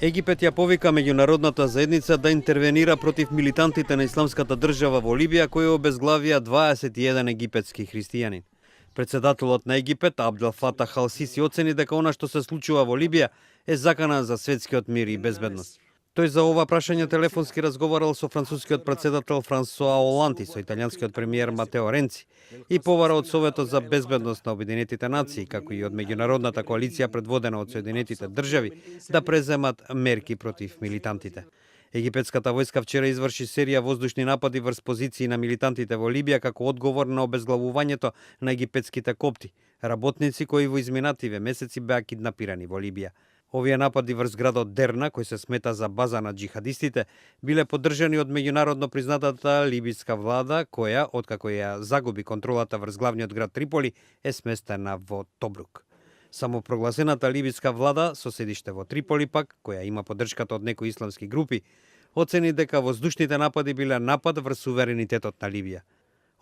Египет ја повика меѓународната заедница да интервенира против милитантите на исламската држава во Либија кои обезглавија 21 египетски христијани. Председателот на Египет Абдел Фатах Ал Сиси оцени дека она што се случува во Либија е закана за светскиот мир и безбедност. Тој за ова прашање телефонски разговарал со францускиот председател Франсуа Оланд и со италијанскиот премиер Матео Ренци и повара од Советот за безбедност на Обединетите нации, како и од меѓународната коалиција предводена од Соединетите држави, да преземат мерки против милитантите. Египетската војска вчера изврши серија воздушни напади врз позиции на милитантите во Либија како одговор на обезглавувањето на египетските копти, работници кои во изминативе месеци беа киднапирани во Либија. Овие напади врз градот Дерна, кој се смета за база на джихадистите, биле поддржани од меѓународно признатата либиска влада, која, откако ја загуби контролата врз главниот град Триполи, е сместена во Тобрук. Самопрогласената либиска влада, со седиште во Триполи пак, која има поддршката од некои исламски групи, оцени дека воздушните напади биле напад врз суверенитетот на Либија.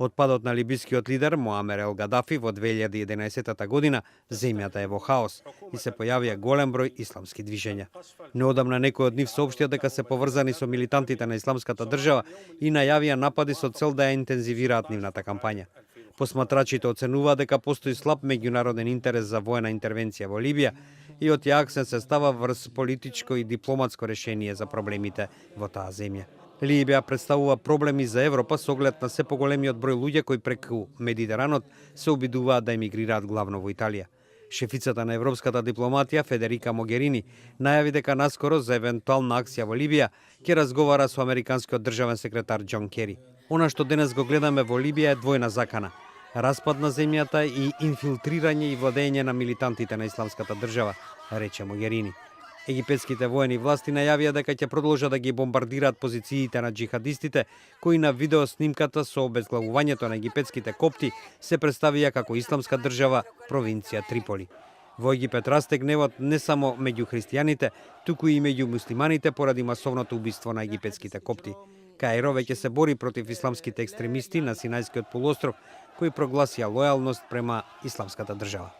Од падот на либискиот лидер Муамер Ел Гадафи во 2011 година, земјата е во хаос и се појавија голем број исламски движења. Неодамна некои од нив соопштија дека се поврзани со милитантите на исламската држава и најавија напади со цел да ја интензивираат нивната кампања. Посматрачите оценуваат дека постои слаб меѓународен интерес за воена интервенција во Либија и од ја акцент се става врз политичко и дипломатско решение за проблемите во таа земја. Либија представува проблеми за Европа со оглед на се поголемиот број луѓе кои преку Медитеранот се обидуваат да емигрираат главно во Италија. Шефицата на европската дипломатија Федерика Могерини најави дека наскоро за евентуална акција во Либија ќе разговара со американскиот државен секретар Џон Кери. Она што денес го гледаме во Либија е двојна закана: распад на земјата и инфилтрирање и владење на милитантите на исламската држава, рече Могерини. Египетските воени власти најавија дека ќе продолжат да ги бомбардираат позициите на джихадистите, кои на видео снимката со обезглавувањето на египетските копти се представија како исламска држава, провинција Триполи. Во Египет расте гневот не само меѓу христијаните, туку и меѓу муслиманите поради масовното убиство на египетските копти. Каиро веќе се бори против исламските екстремисти на Синајскиот полуостров, кои прогласија лојалност према исламската држава.